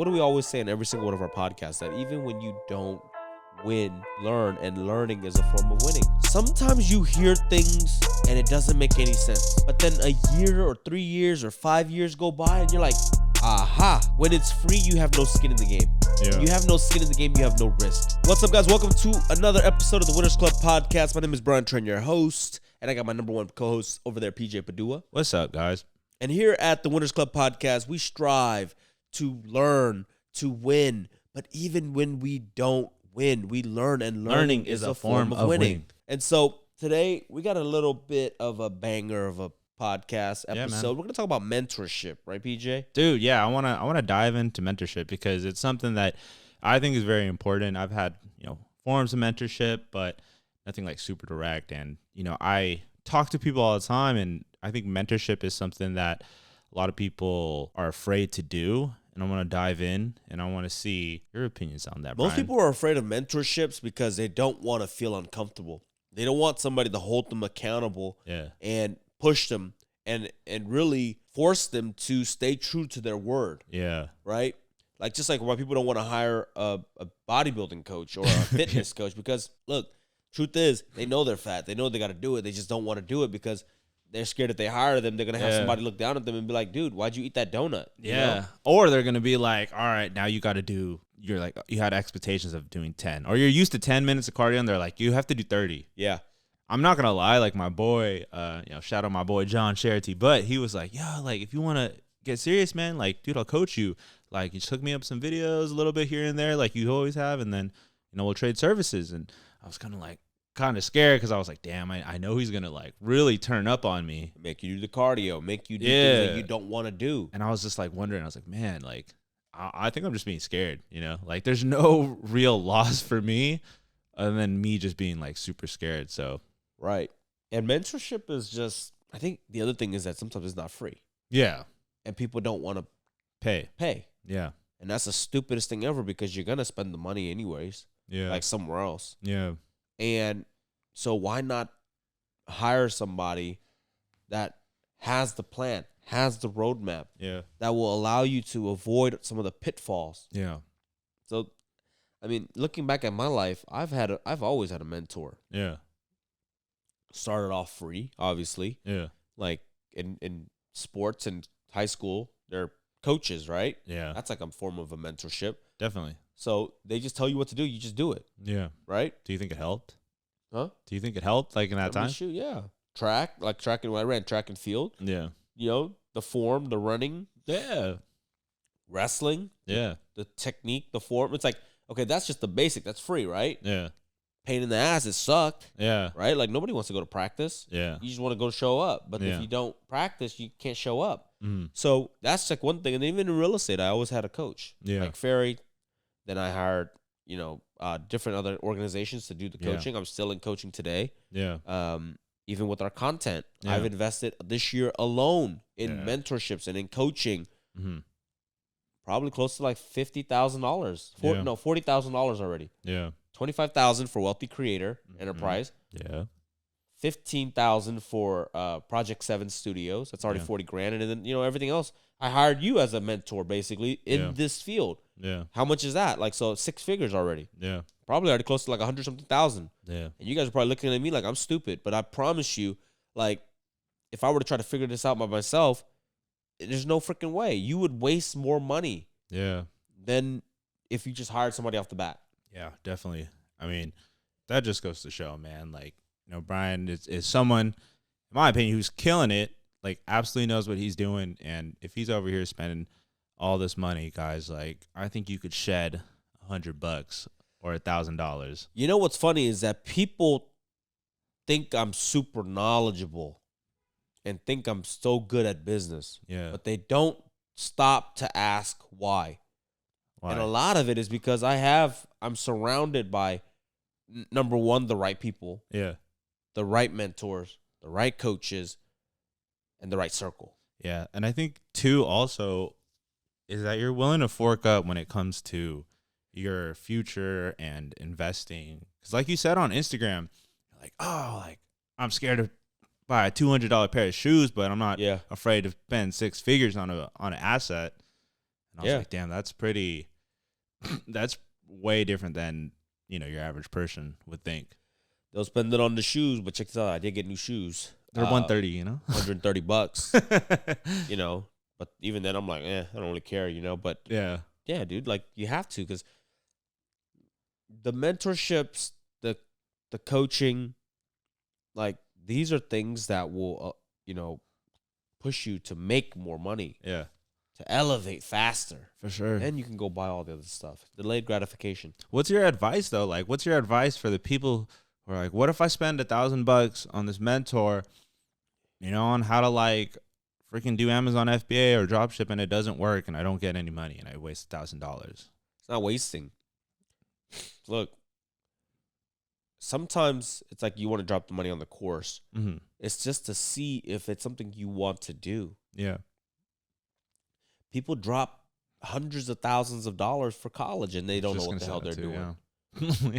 what do we always say in every single one of our podcasts? That even when you don't win, learn, and learning is a form of winning. Sometimes you hear things and it doesn't make any sense. But then a year or 3 years or 5 years go by and you're like, aha. When it's free, you have no skin in the game. Yeah. You have no skin in the game, you have no risk. What's up, guys? Welcome to another episode of the Winners Club Podcast. My name is Brian Trent, your host. And I got my number one co-host over there, PJ Padua. What's up, guys? And here at the Winners Club Podcast, we strive to learn, to win. But even when we don't win, we learn, and learning is a form of winning. And so today we got a little bit of a banger of a podcast episode. We're going to talk about mentorship, right, PJ? Dude, yeah, I want to dive into mentorship because it's something that I think is very important. I've had, forms of mentorship, but nothing like super direct. And, I talk to people all the time, and I think mentorship is something that a lot of people are afraid to do. And I want to dive in, and I want to see your opinions on that, Brian. Most people are afraid of mentorships because they don't want to feel uncomfortable. They don't want somebody to hold them accountable and push them and really force them to stay true to their word. Yeah. Right? Like, just like why people don't want to hire a bodybuilding coach or a fitness coach because, look, truth is, they know they're fat. They know they got to do it. They just don't want to do it because they're scared if they hire them, they're going to have somebody look down at them and be like, dude, why'd you eat that donut? Yeah. You know? Or they're going to be like, all right, now you got to do, you had expectations of doing 10. Or you're used to 10 minutes of cardio, and they're like, you have to do 30. Yeah. I'm not going to lie, like my boy, shout out my boy John Charity, but he was like, yeah, like if you want to get serious, man, like, dude, I'll coach you. Like, you just hook me up some videos a little bit here and there, like you always have, and then, we'll trade services. And I was kind of scared because I was like, damn, I know he's going to like really turn up on me. Make you do the cardio, make you do things that you don't want to do. And I was just like wondering, I was like, man, like, I think I'm just being scared, like there's no real loss for me other than me just being like super scared. So. Right. And mentorship is just, I think the other thing is that sometimes it's not free. Yeah. And people don't want to pay. Yeah. And that's the stupidest thing ever because you're going to spend the money anyways. Yeah. Like somewhere else. Yeah. And so why not hire somebody that has the plan, has the roadmap, that will allow you to avoid some of the pitfalls. Yeah. So, I mean, looking back at my life, I've always had a mentor. Yeah. Started off free, obviously. Yeah. Like in sports and high school, they're coaches, right? Yeah. That's like a form of a mentorship. Definitely. So they just tell you what to do. You just do it. Yeah. Right? Do you think it helped? Huh? Do you think it helped like in that time? Shoot, yeah. Track and I ran track and field. Yeah. The form, the running. Yeah. Wrestling. Yeah. The technique, the form. It's like, okay, that's just the basic. That's free, right? Yeah. Pain in the ass. It sucked. Yeah. Right? Like nobody wants to go to practice. Yeah. You just want to go show up. But if you don't practice, you can't show up. Mm. So that's like one thing. And even in real estate, I always had a coach. Yeah. Like Ferry. Then I hired, different other organizations to do the coaching. I'm still in coaching today. Yeah. Even with our content, I've invested this year alone in mentorships and in coaching. Mm-hmm. Probably close to like $50,000. $40,000 already. Yeah. $25,000 for Wealthy Creator Enterprise. Yeah. $15,000 for Project 7 Studios. That's already $40,000. And then everything else. I hired you as a mentor basically in this field. Yeah. How much is that? Like, so 6 figures already. Yeah. Probably already close to like 100-something thousand. Yeah. And you guys are probably looking at me like I'm stupid. But I promise you, like, if I were to try to figure this out by myself, there's no freaking way. You would waste more money. Yeah. Than if you just hired somebody off the bat. Yeah, definitely. I mean, that just goes to show, man. Like, Brian is someone, in my opinion, who's killing it. Like, absolutely knows what he's doing. And if he's over here spending all this money, guys, like, I think you could shed $100 or $1,000. You know what's funny is that people think I'm super knowledgeable and think I'm so good at business. Yeah. But they don't stop to ask why. And a lot of it is because I'm surrounded by, number one, the right people. Yeah. The right mentors, the right coaches, and the right circle. Yeah. And I think, too, also, is that you're willing to fork up when it comes to your future and investing. Because like you said on Instagram, you're like, oh, like, I'm scared to buy a $200 pair of shoes, but I'm not afraid to spend 6 figures on an asset. And I was like, damn, that's pretty. That's way different than your average person would think. They'll spend it on the shoes, but check this out. I did get new shoes. They're $130, $130, But even then, I'm like, I don't really care, But yeah, dude, like you have to, because the mentorships, the coaching, like these are things that will, push you to make more money. Yeah. To elevate faster. For sure. Then you can go buy all the other stuff. Delayed gratification. What's your advice though? Like, what's your advice for the people who are like, what if I spend $1,000 on this mentor, on how to like freaking do Amazon FBA or dropship and it doesn't work and I don't get any money and I waste $1,000? It's not wasting. Look, sometimes it's like you want to drop the money on the course. Mm-hmm. It's just to see if it's something you want to do. Yeah. People drop hundreds of thousands of dollars for college and they don't know what the hell they're doing. Yeah.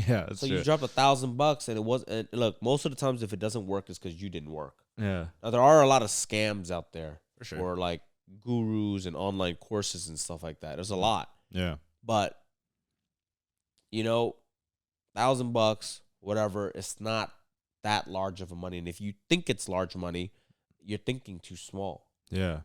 Yeah, so true. You drop $1,000 and it was, and look, most of the times if it doesn't work, it's because you didn't work. Yeah. Now there are a lot of scams out there for sure, or like gurus and online courses and stuff like that. There's a lot. Yeah. But $1,000, whatever, it's not that large of a money. And if you think it's large money, you're thinking too small. Yeah.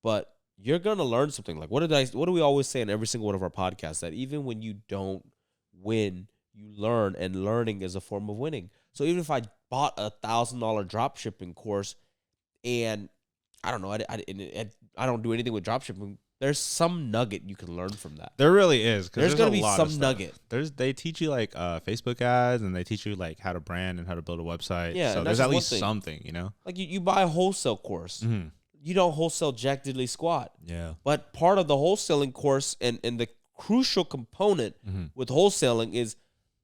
But you're gonna learn something. Like what do we always say in every single one of our podcasts? That even when you don't win, you learn, and learning is a form of winning. So even if I bought $1,000 drop shipping course, and I don't know, I don't do anything with drop shipping, there's some nugget you can learn from that. There really is. There's gonna be some nugget. They teach you like Facebook ads, and they teach you like how to brand and how to build a website. Yeah, so there's at least something, Like you buy a wholesale course. Mm-hmm. You don't wholesale jack diddly squat. Yeah. But part of the wholesaling course and the crucial component with wholesaling is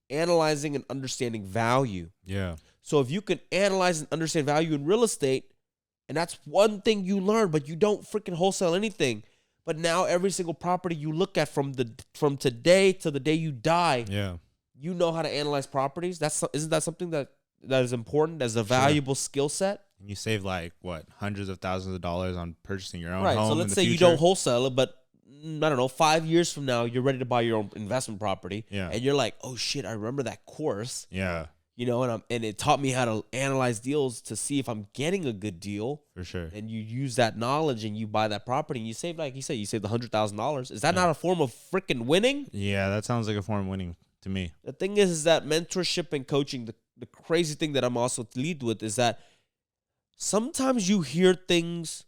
analyzing and understanding value. Yeah. So if you can analyze and understand value in real estate, and that's one thing you learn, but you don't freaking wholesale anything. But now every single property you look at from today to the day you die, you know how to analyze properties. Isn't that something that is important as a valuable skill set? And you save like hundreds of thousands of dollars on purchasing your own home. Right. So let's say you don't wholesale it, but I don't know, 5 years from now, you're ready to buy your own investment property. Yeah. And you're like, oh shit, I remember that course. Yeah. And it taught me how to analyze deals to see if I'm getting a good deal. For sure. And you use that knowledge and you buy that property and you save, like you said, you saved $100,000. Is that not a form of freaking winning? Yeah, that sounds like a form of winning to me. The thing is that mentorship and coaching, the crazy thing that I'm also lead with is that sometimes you hear things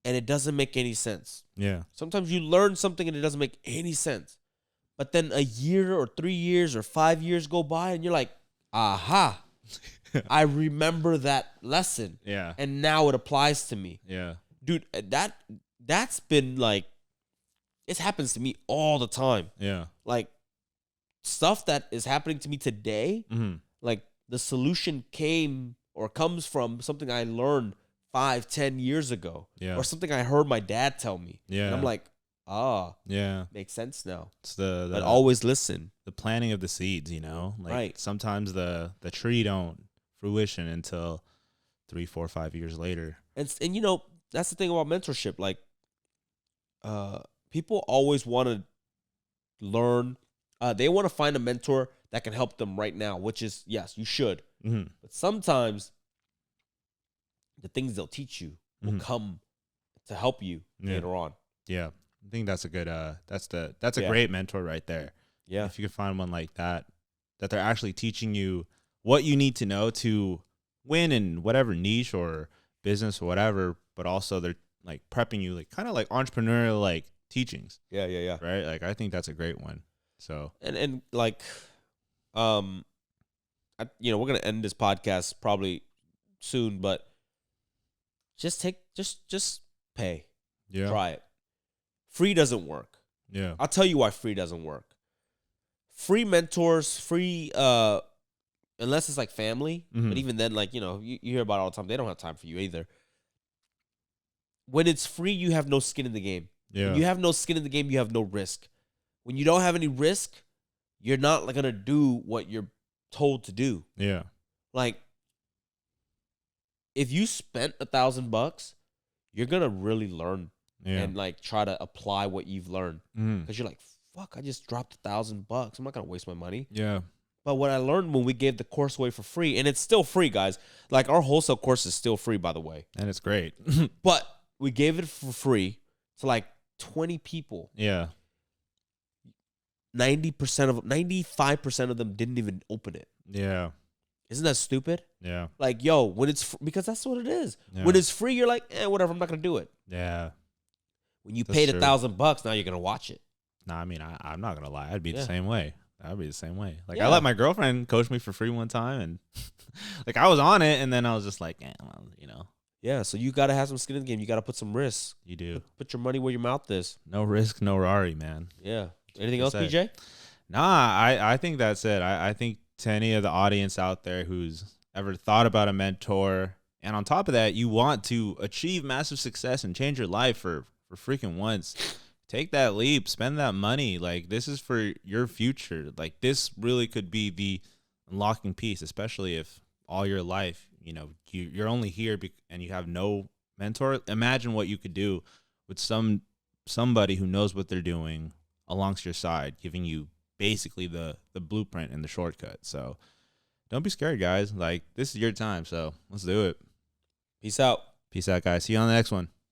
and it doesn't make any sense. Yeah. Sometimes you learn something and it doesn't make any sense. But then a year or 3 years or 5 years go by and you're like, aha, I remember that lesson. Yeah. And now it applies to me. Yeah. Dude, that's been like, it happens to me all the time. Yeah. Like stuff that is happening to me today, like the solution came or comes from something I learned 5-10 years ago. Yeah. Or something I heard my dad tell me. Yeah. And I'm like, yeah, makes sense now. It's but always listen. The planting of the seeds, like right. Sometimes the tree don't fruition until 3, 4, 5 years later. And that's the thing about mentorship. Like, people always want to learn. They want to find a mentor that can help them right now, which is, yes, you should. Mm-hmm. But sometimes the things they'll teach you will come to help you later on. Yeah. I think that's a good that's a great mentor right there. Yeah. If you can find one like that they're actually teaching you what you need to know to win in whatever niche or business or whatever, but also they're like prepping you like kind of like entrepreneurial like teachings. Yeah. Right? Like I think that's a great one. So and like we're going to end this podcast probably soon, but just pay. Yeah. Try it. Free doesn't work. Yeah. I'll tell you why free doesn't work. Free mentors, unless it's like family, but even then, like, you hear about it all the time. They don't have time for you either. When it's free, you have no skin in the game. Yeah. When you have no skin in the game, you have no risk. When you don't have any risk, you're not going to do what you're told to do. Yeah. Like, if you spent $1,000, you're going to really learn and like try to apply what you've learned. Because you're like, fuck, I just dropped $1,000. I'm not gonna waste my money. Yeah. But what I learned when we gave the course away for free, and it's still free, guys. Like our wholesale course is still free, by the way. And it's great. But we gave it for free to like 20 people. Yeah. 95% of them didn't even open it. Yeah. Isn't that stupid? Yeah. Like, yo, when it's because that's what it is. Yeah. When it's free, you're like, whatever. I'm not gonna do it. Yeah. When you paid $1,000, now you're gonna watch it. No, I mean, I'm not gonna lie. I'd be the same way. I'd be the same way. Like, Yeah. I let my girlfriend coach me for free one time, and like I was on it, and then I was just like, well, you know. Yeah, so you gotta have some skin in the game. You gotta put some risk. You do. Put your money where your mouth is. No risk, no Rari, man. Yeah. Anything else, PJ? Nah, I think that's it. I think to any of the audience out there who's ever thought about a mentor, and on top of that, you want to achieve massive success and change your life for freaking once, take that leap, spend that money. Like, this is for your future. Like, this really could be the unlocking piece, especially if all your life, you know, you're only here and you have no mentor. Imagine what you could do with somebody who knows what they're doing alongside your side, giving you basically the blueprint and the shortcut. So don't be scared, guys. Like, this is your time, so let's do it. Peace out. Peace out, guys. See you on the next one.